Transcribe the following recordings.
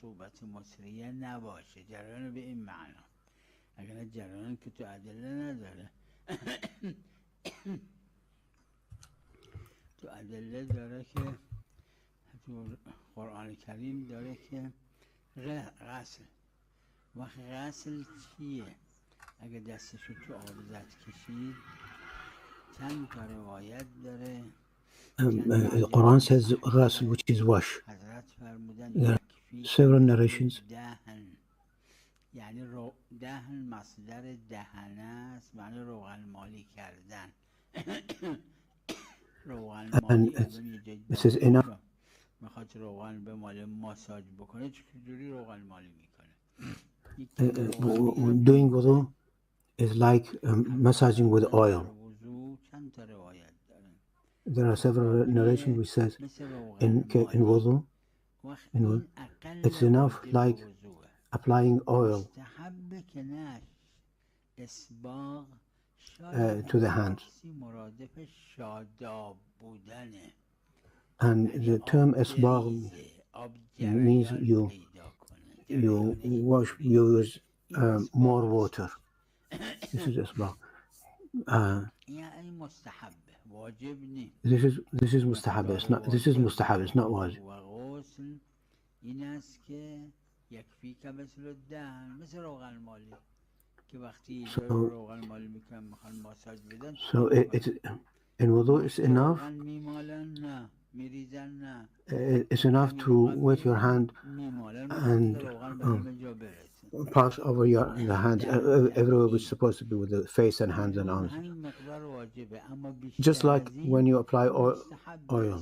رطوبت مصریه نباشه. جریان به این معنا، اگر جریان که تو ادله نداره تو ادله داره که تو قرآن کریم داره که غسل. وقت غسل چیه؟ اگه دستشو تو آب زد کشید، چند تا روایت داره. Quran says ghasl, which is wash. حضرت فرمودن There are several narrations. دهن، یعنی دهن مصدر دهنه است، معنی روغن مالی کردن. روغن مالی it says enough. میخواد روغن به مال ماساژ بکنه، چجوری روغن مالی میکنه؟ Doing wudu is like massaging with oil. چند تا روایت داره. There are several narrations which says in wudu, it's enough like applying oil to the hands. And the term isbagh means you wash, you use more water. This is isbagh. This is mustahab. This is mustahab. It's not wajib. این است که یکفی که مثل دهن، مثل روغن مالی که وقتی روغن مالی میکنن میخوان ماساژ بدن. So in wudu it's enough. نه میریزن نه. It's enough to wet your hand and pass over the hands everywhere which is supposed to be with the face and hands and arms. Just like when you apply oil.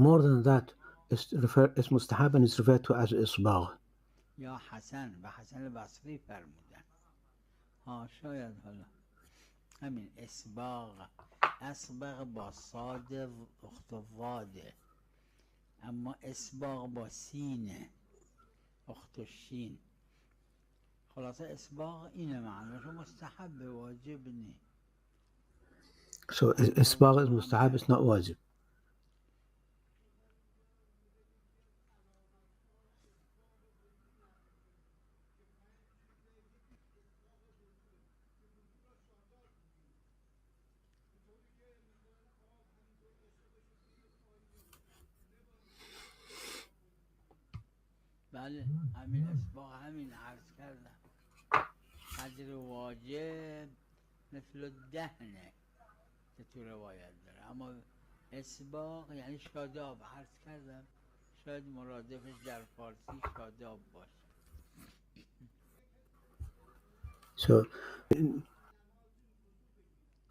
More than that, it's mustahab and it's referred to as isbagh. یا حسن و حسن بصری فرمودن. شاید حالا همین اسباغ با صاد اخت واده، اما اسباغ با سینه اخت شین. خلاصه اسباغ اینه معناش، مستحب، واجب نی. So isbagh is mustahab, it's not wajib. بله همین اسباغ، همین عرض کردم قدر واجب مثل دهنه که تو روایت داره. اما اسباغ یعنی شاداب، عرض کردم شاید مرادفش در فارسی شاداب باشه. So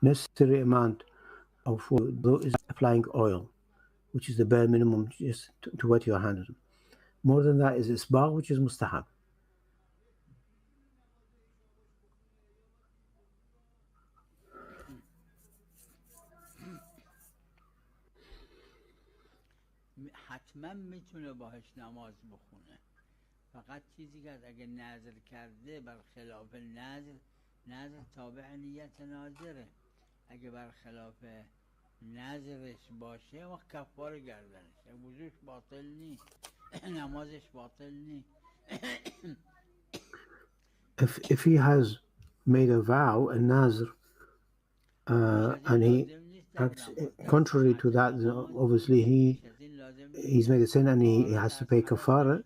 necessary amount of wudu is applying oil, which is the bare minimum just to wet your hands. More than that is isbagh, which is mustahab. حتما میتونه باهش نماز بخونه، فقط چیزی که اگه نذر کرده بر خلاف نذر تابع نیت ناظره. اگه بر خلاف نذرش باشه وقت کفاره گردنش، وضوش باطل نی، نمازش باطل نی. If he has made a vow, a nazr, and he acts contrary to that, obviously he's made a sin and he has to pay kafara,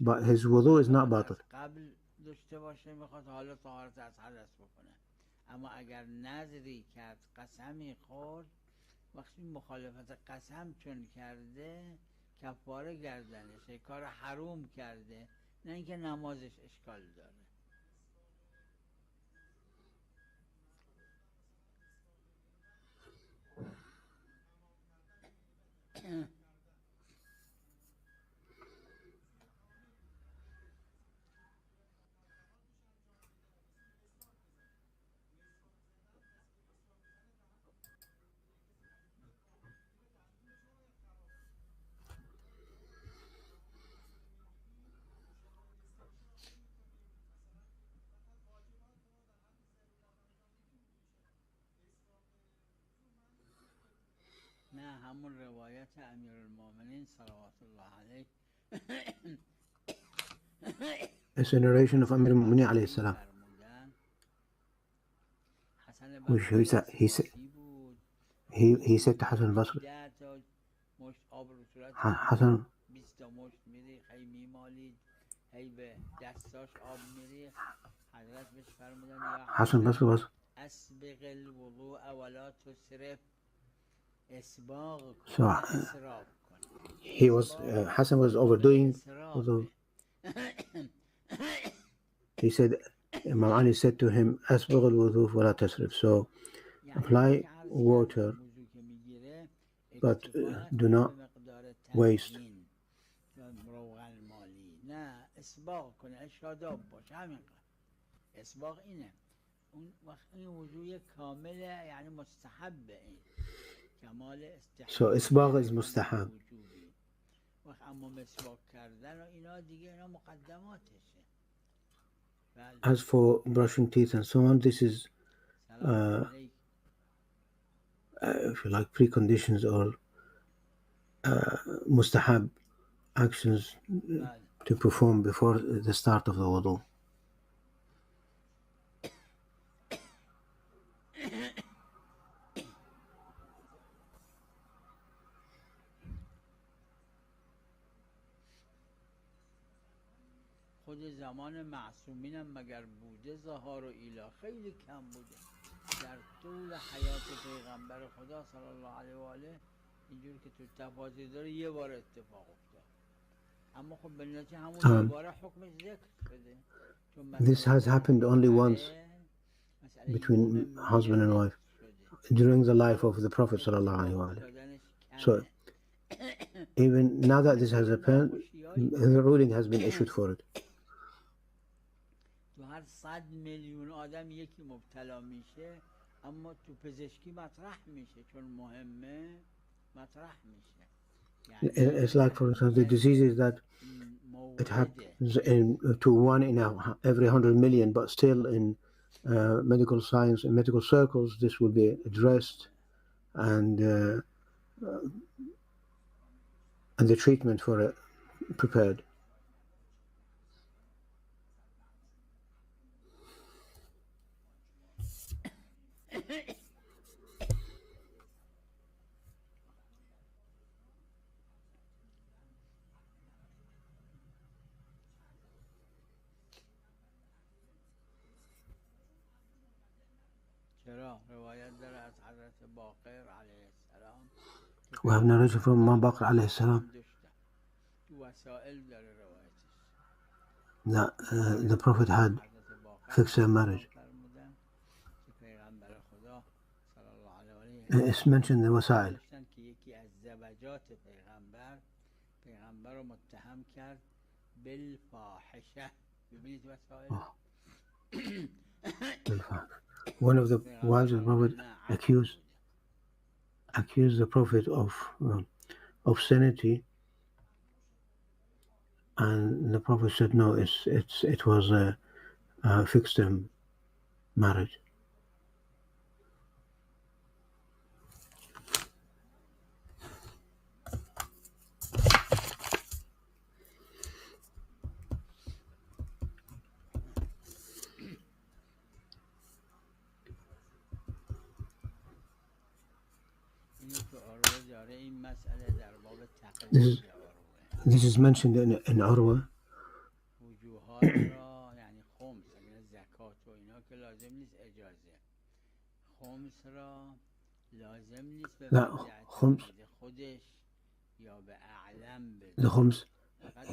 but his wudu is not batil. اما اگر نذری کرد، قسمی خورد، وقتی مخالفت قسم چون کرده کفاره گردنشه، کار حروم کرده، نه اینکه نمازش اشکال داره. نه همون روایت امیر المؤمنین صلوات الله علیه It's a narration of Amir al-Mu'minin alayhi salam, فرمودن حسن which he said, بصری بود he said to Hassan al-Basri, 10 تا مشت آب رو صورتش Hassan, 20 تا مشت میریخ هی میمالید هی به دستاش آب میریخ حضرت بهش فرمودن یا Hassan al-Basri was, اسبغ الوضوء ولا تسرف اسباغ کن so نه اسراف کن he was, Hassan was overdoing, اسرافه although he said, Imam Ali said to him, أسبغ الوضوء ولا تسرف. So یعنی apply که عرض water, کردم وضو که میگیره but اکتفا do نکنه not به مقدار waste. تزیین یا روغن مالی نه اسباغ کنه شاداب باشه همین اسباغ اینه اون وقت این وضوی کامله یعنی مستحبه این کمال So استحباب إسباغ is mustahab. وجوبی وقت اما مسواک کردن و اینا دیگه اینا مقدماتشه بله As for brushing teeth and so on, this is, سلام علیکم if you like, preconditions or mustahab actions بله to perform before the start of the wudu. خود زمان معصومینم مگر بوده ظهار و ایلا خیلی کم بوده در طول حیات پیغمبر خدا صلی الله علیه و آله اینجور که تو تفاصیل داره یه بار اتفاق افتاد اما خب به نتیجه همون یه بار حکمش ذکر شده چون This has happened only once مسئله between husband and wife during the life of the Prophet sallallahu alaihi wasallam. So even now that this has happened, the ruling has been issued for it. تو هر 100 میلیون آدم یکی مبتلا میشه اما تو پزشکی مطرح میشه چون مهمه مطرح میشه It's like, for instance, the diseases that it happens to one in every 100 million, but still in medical science and medical circles, this will be addressed, and the treatment for it prepared. چرا روایت داره از حضرت باقر علیه السلام We have narration from Imam Baqir alayhi salam تو وسائل داره روایتش that the Prophet had حضرت باقر fixed their marriage. فرمودن که پیغمبر خدا صلی الله علیه و آله It's mentioned in the Wasail. داشتن که یکی از زوجات پیغمبر رو متهم کرد بالفاحشه ببینید وسائل One of the wives of the Prophet accused the Prophet of obscenity, and the Prophet said no, it was a fixed term marriage. This is mentioned in Urwa. یعنی خمس یعنی زکات و اینا که لازم نیست اجازه خمس را لازم نیست به خودش یا به اعلم بده The khums,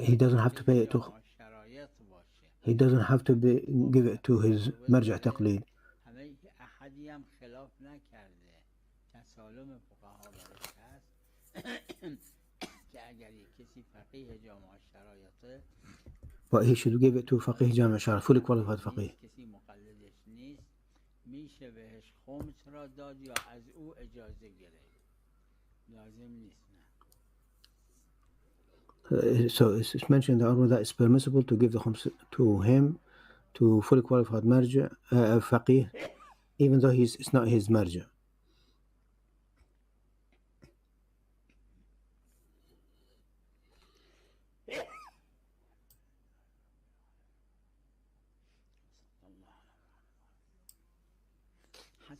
he doesn't have to pay it to شرایط باشه he doesn't have to give it to his مرجع تقليد. همه احدی هم خلاف نکرده تسالم فقها برش هست که اگر کسی فقیه جامعه شرایطه But he should give it to faqih جامع شرع, fully qualified faqih. کسی مقلدش نیست میشه بهش خمس را داد یا از او اجازه گرفت لازم نیست نه So it's mentioned in the Urwa that it's permissible to give the khums to him, to fully qualified marja, faqih, even though it's not his marja.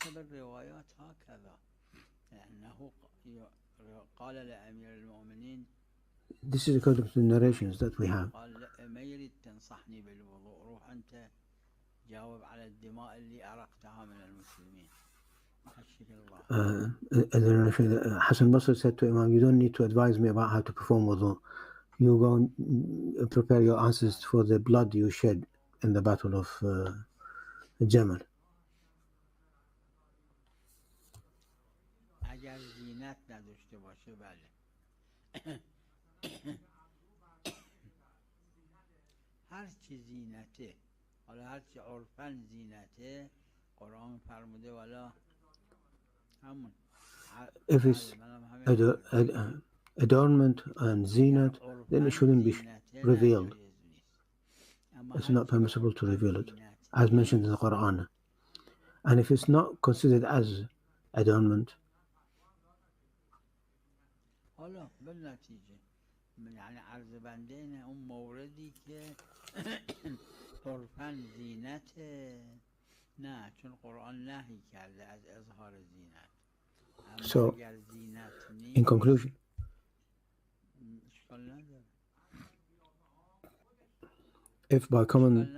حسب الروايات هكذا لأنه قال لأمير المؤمنين This is according to the narrations that we have. قال ما يريد تنصحني بالوضوء روح أنت جاوب على الدماء اللي أرقتها من المسلمين. The narration that Hassan Basri said to Imam, you don't need to advise me about how to perform wudu. You go and prepare your answers for the blood you shed in the battle of Jamal. اگر زینت نداشته باشه بله هر چی زینته حالا هر چی عرفاً زینته قرآن فرموده والا همون If it's adornment and zinat, then it shouldn't be revealed. It's not permissible to reveal it, as mentioned in the Quran. And if it's not considered as adornment, حالا بالنتیجه یعنی عرض بنده اینه اون موردی که عرفاً زینت نه چون قرآن نهی کرده از اظهار زینت. So, in conclusion, if by common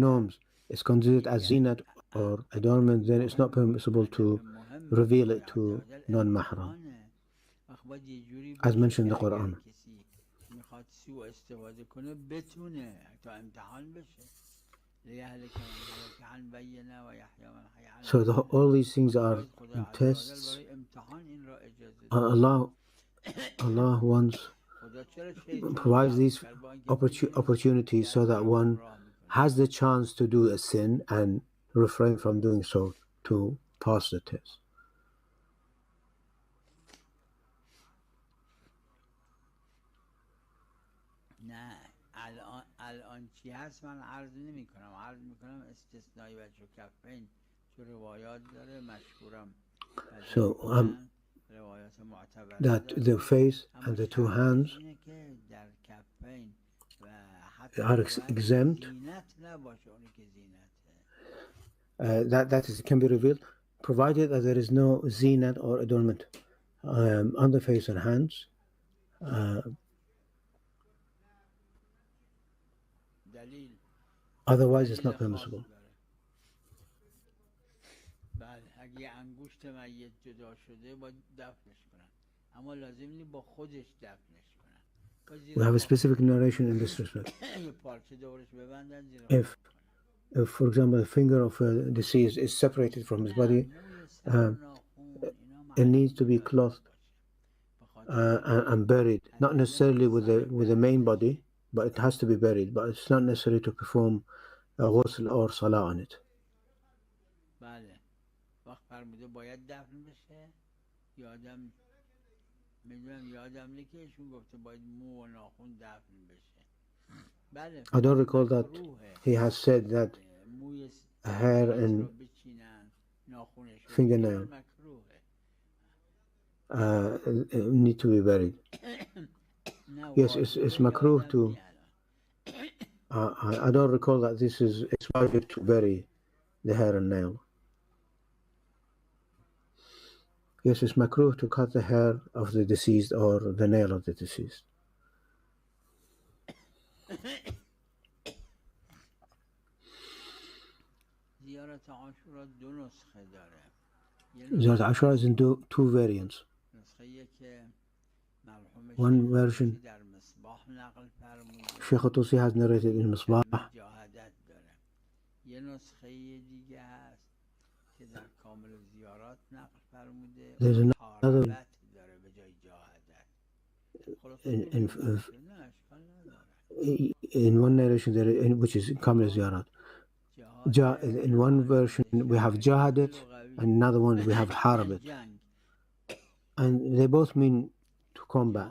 norms it's considered as zinat or adornment, then it's not permissible to reveal it to non-mahram, as mentioned in the Quran. So all these things are tests. Allah provides these opportunities so that one has the chance to do a sin and refrain from doing so to pass the test. الان چی هست من عرض نمی کنم استثنایی وجه کفین تو روایات داره مشکورم So that the face and the two hands are exempt. That is can be revealed, provided that there is no zinat or adornment on the face and hands. Otherwise, it's not permissible. We have a specific narration in this respect. If for example, the finger of a deceased is separated from his body, it needs to be clothed and buried, not necessarily with the main body, but it has to be buried. But it's not necessary to perform a ghusl or salah on it. I don't recall that he has said that hair and fingernail need to be buried. Yes, it's makruh to. I don't recall that it's wajib to bury the hair and nail. Yes, it's makruh to cut the hair of the deceased or the nail of the deceased. Ziyarat Ashura is in two variants. One version, Sheikh Tusi has narrated in Misbah. There's another in one narration which is Kamil Ziyarat. In one version we have Jahadat, and another one we have Harabat. And they both mean to combat,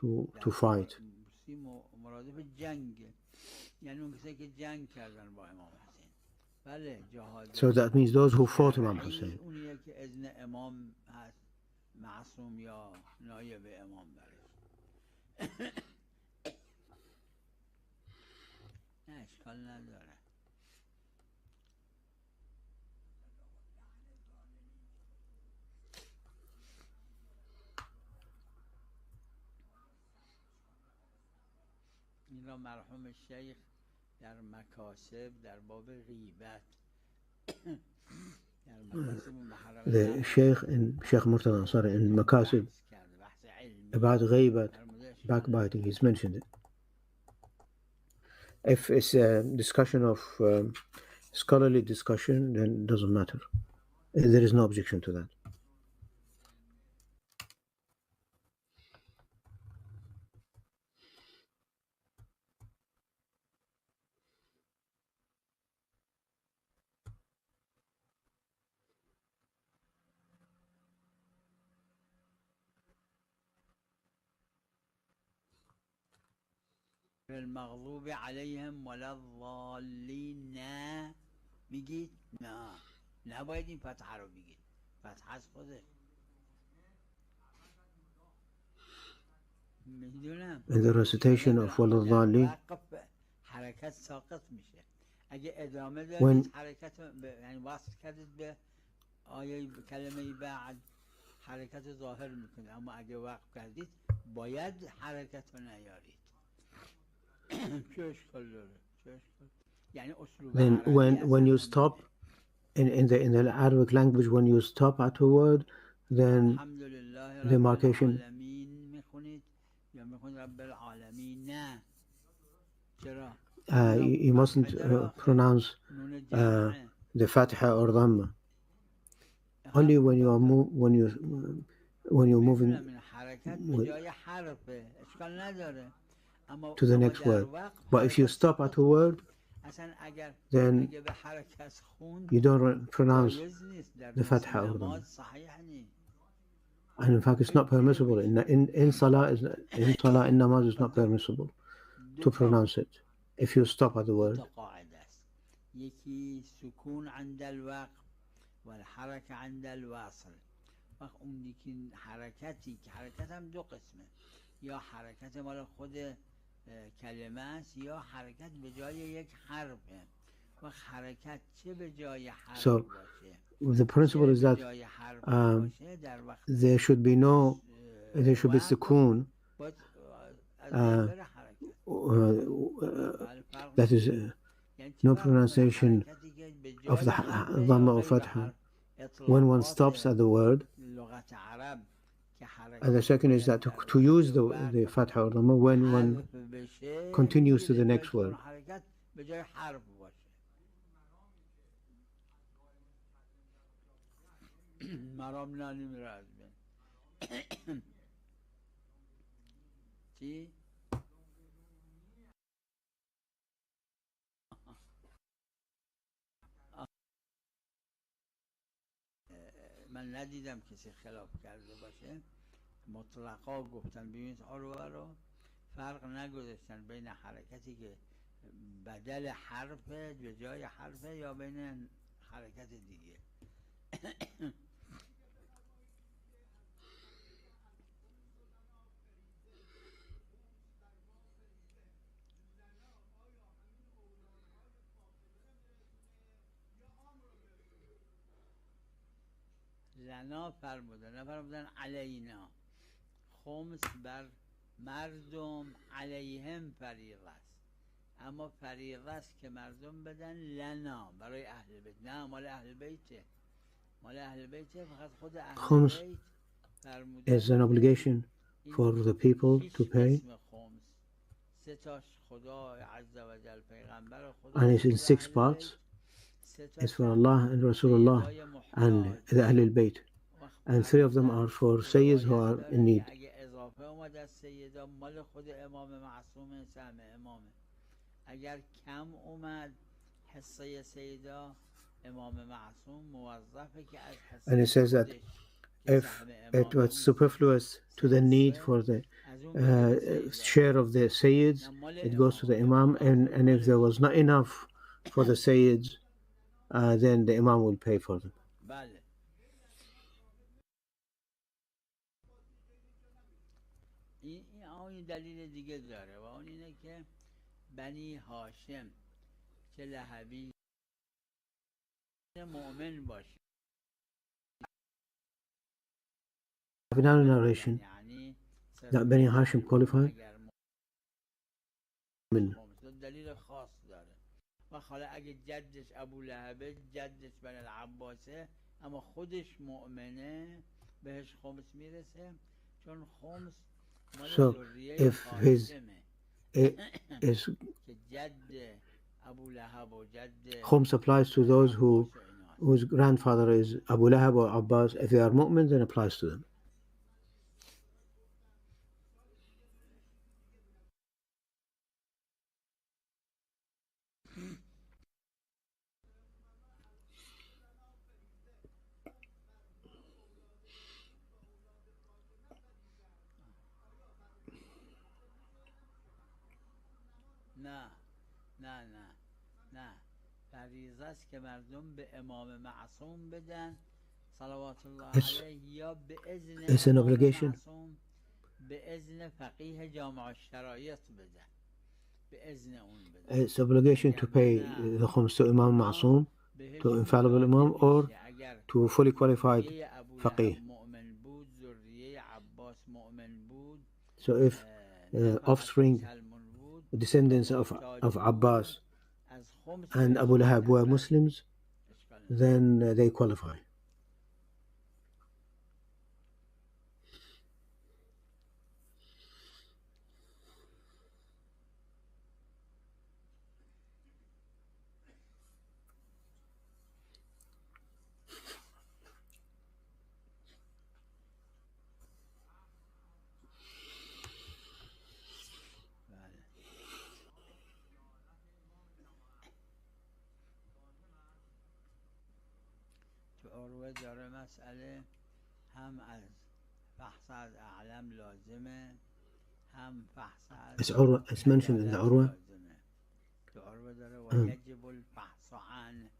to fight. So that means those who fought Imam Hussein. الان مرحوم شیخ در مکاسب در باب غیبت در مکاسب محرم The Sheikh and Sheikh Murtada Ansari in Makasib بحث علمی about غیبت, فرمودش backbiting, he's mentioned it. If it's a discussion of scholarly discussion, then it doesn't matter. There is no objection to that. المغضوب علیهم ولا الضالین نه میگید؟ نه نباید این فتحه رو بگید، فتحه از خوده میدونم. In the recitation of ولا الضالین, وقف حرکت ساقط میشه. اگه ادامه دادید حرکت یعنی وصل کردید به آیه کلمه بعد حرکت ظاهر میکنه، اما اگه وقف کردید باید حرکت رو نیارید. چه اشکال داره؟ یعنی اسلوب then عربی when you stop in the Arabic language, when you stop at a word, then الحمدلله the رب marcation, العالمین میخونید یا میخونید رب العالمین؟ نه. چرا؟ you mustn't pronounce نون جمعه. the fatha or dhamma. Only when you are when you're moving حرکت به جای حرفه، اشکال نداره. اما to the next word. But if you stop at a word, then you don't pronounce the fatha or dhamma. And in fact, it's not permissible. In salah, in namaz, it's not permissible to pronounce it if you stop at the word. یکی سکون عند الوقف و الحرکه عند الوصل. وقت اون یکی حرکتی که حرکت هم دو قسمه، یا حرکت مال خود کلمه است یا حرکت به جای یک حرفه. وقت حرکت چه به جای حرف باشه، the principle is that there should be sukoon, that is no pronunciation of the dhamma or fatha when one stops at the word. And the second is that to use the fatha or dhamma when one continues to the next word. من ندیدم کسی خلاف کرده باشه، مطلقا گفتن ببینید رو فرق نگذاشتن بین حرکتی که بدل حرف به جای حرف یا بین حرکت دیگه. لنا فرمودن، نفرمودن علینا. خمس بر مردم، علیهم فریضه است، اما فریضه است که مردم بدن لنا برای اهل بیت. نه مال اهل بیته، مال اهل بیته، فقط خود اهل بیت فرمودن is an obligation for the people to pay, سه تاش خدا عز و جل پیغمبر خدا، and it's in 6 parts. It's for Allah and Rasulullah and the Ahl al-Bayt, and 3 of them are for Sayyids who are in need. اگه اضافه اومد از سیدا مال خود امام معصوم سهم امامه، اگر کم اومد حصه سیدا امام معصوم موظفه که از حصه. And it says that if it was superfluous to the need for the share of the Sayyids, it goes to the Imam, and if there was not enough for the Sayyids, then the Imam will pay for them. بله. این دلیل دیگه داره و اون اینه که بنی هاشم که لهبی مؤمن باشه. I have another narration that Bani Hashim qualified خمس دلیل خاص داره و حالا اگه جدش ابو لهبه جدش بن العباسه اما خودش مؤمنه بهش خمس میرسه چون خمس مال So ذریه if his هاشمه که جد ابو لهب و جد khums applies to those whose grandfather is Abu Lahab or Abbas, if they are mu'min, then applies to them. نه فریضه است که مردم به امام معصوم بدن صلوات الله علیه یا به اذن امام معصوم به اذن فقیه جامع الشرایط بدن به اذن اون بدن. It's obligation to pay the khums to Imam Ma'soom, to infallible Imam, or to a fully qualified faqih. So if offspring, descendants of Abbas and Abu Lahab were Muslims, then they qualify. عروه داره مسئله هم از فحص از اعلم لازمه هم فحص از It's mentioned in the Urwa داره و یجب الفحص عنه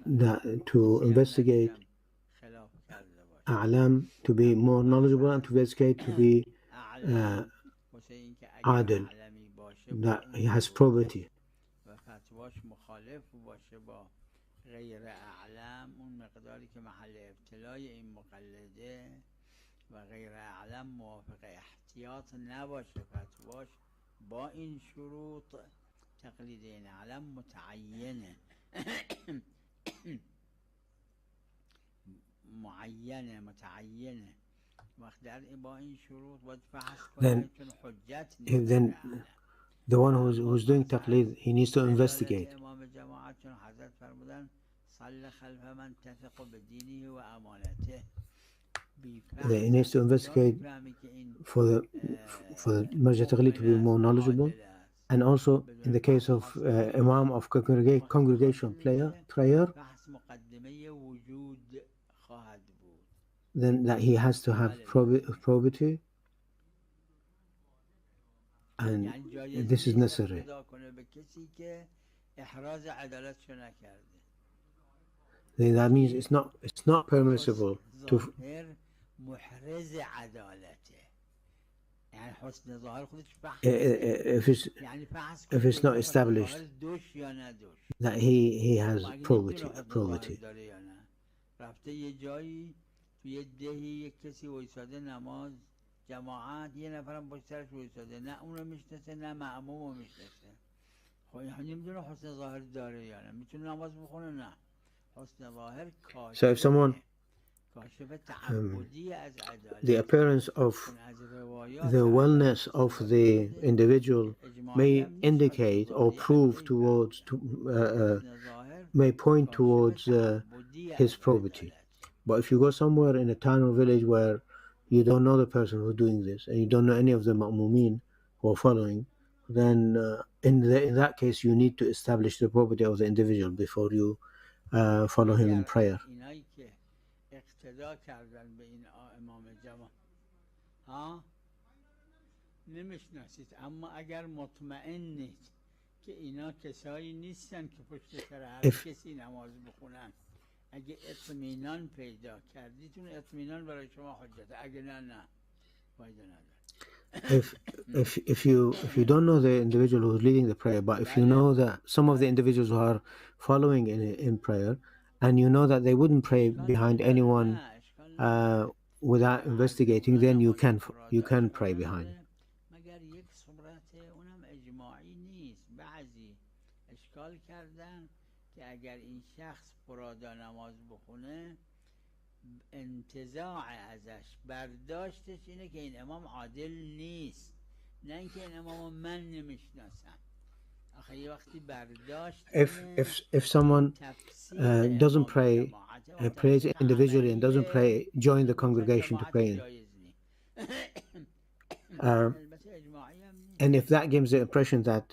that to investigate A'lam to be more knowledgeable and to investigate to be adil, that he has probity. و فتواش مخالف باشه با غیر اعلم اون مقداری که محل ابتلای این مقلده و غیر اعلم موافق احتیاط نباشه فتواش با این شروط تقلید این اعلم متعینه متعینه وقت در با این شروط باید فحص کنه چون حجت نیست. Then the one who's doing taqlid, he needs to investigate. امام جماعت چون حضرت فرمودن صل خلف من تثق بدینه و امانته. He needs to investigate for the Marja Taqlid to be more knowledgeable, and also in the case of Imam of congregation prayer, then that he has to have probity, and this is necessary. That means it's not permissible to if it's not established that he has probity. رفته یه جایی تو یه دهی یک کسی وایساده نماز جماعت یه نفرم پشت سرش وایساده نه اون رو میشناسه نه مأموم رو میشناسه خب نمیدونه حسن ظاهر داره یا نه میتونه نماز بخونه نه حسن ظاهر کاشف. So if someone the appearance of the wellness of the individual may indicate or prove towards may point towards his probity. But if you go somewhere in a town or village where you don't know the person who's doing this and you don't know any of the ma'mumin who are following, then in that case you need to establish the probity of the individual before you follow him in prayer. اقتدا کردن به این امام جماعت نمیشناسید اما اگر مطمئن نیست که اینا کسایی نیستن که پشت سر هر کسی نماز بخونن اگه اطمینان پیدا کردیتون اطمینان برای شما حجته اگه نه فایده نداره. If you don't know the individual who's leading the prayer, but if you know that some of the individuals who are following in prayer, and you know that they wouldn't pray behind anyone without investigating, then you can pray behind. نیست. بعضی اشکال کردن که اگر این شخص فرادا نماز بخونه انتزاع ازش برداشتش اینه که این امام عادل نیست، نه اینکه این امام من نمیشناسم. آخه یه وقتی برداشت if someone doesn't pray prays individually and doesn't pray join the congregation to pray and if that gives the impression that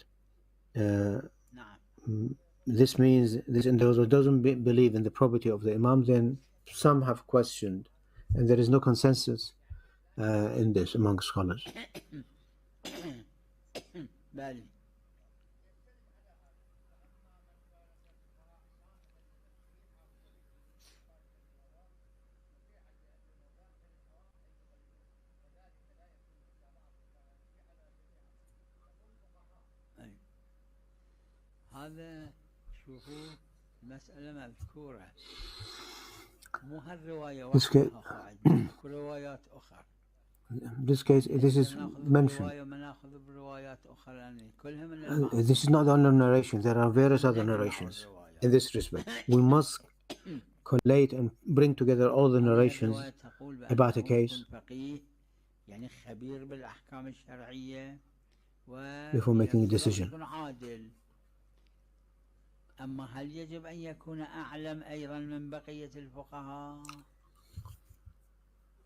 this means this individual doesn't believe in the probity of the imam, then some have questioned and there is no consensus in this among scholars. هذا شوفوا مسألة مذكورة مو هالرواية واحدة، روايات أخرى. This case, this is mentioned. This is not the only narration. There are various other narrations in this respect. We must collate and bring together all the narrations about a case before making a decision. أما هل يجب أن يكون أعلم أيضا من بقية الفقهاء؟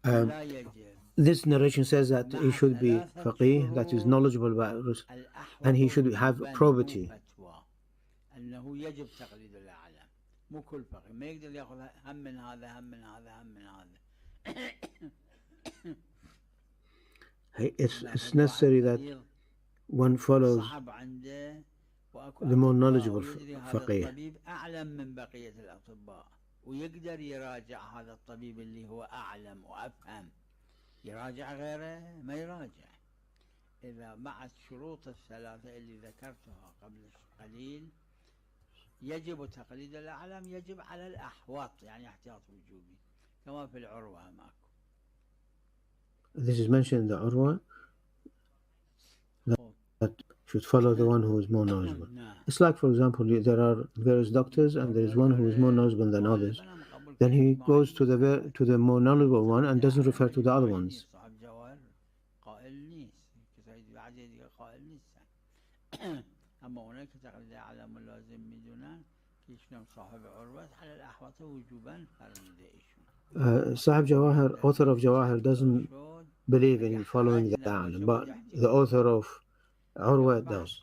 لا يجب. This narration says that he should be faqih, that is knowledgeable about it, and he should have probity. أنه يجب تقليد الأعلم، مو كل فقيه ما يقدر يأخذ هم من هذا هم من هذا هم من هذا. It's necessary that one follows the more knowledgeable faqih. الطبيب أعلم من بقية الأطباء ويقدر يراجع هذا الطبيب اللي هو أعلم وأفهم، يراجع غيره ما يراجع. إذا مع الشروط الثلاثة اللي ذكرتها قبل قليل يجب تقليد الأعلم، يجب على الأحوط يعني احتياط وجوبي كما في العروة ماكو. This is mentioned in the Urwa that should follow the one who is more knowledgeable. It's like, for example, there are various doctors and there is one who is more knowledgeable than others. Then he goes to the more knowledgeable one and doesn't refer to the other ones. Sahib Jawahir, author of Jawahir, doesn't believe in following the A'lam, but the author of Urwa does.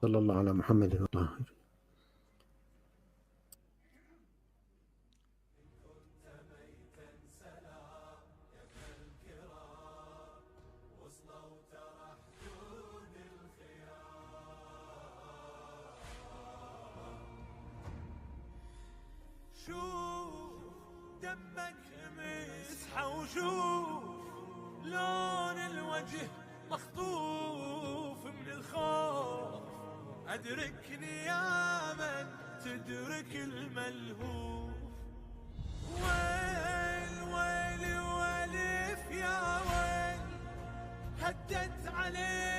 صلى الله على محمد وآله. شوف دمك مسحة وشوف لون الوجه مخطوف من الخوف، أدركني يا من تدرك الملهوف. ويل ويل والف يا ويل هدت عليه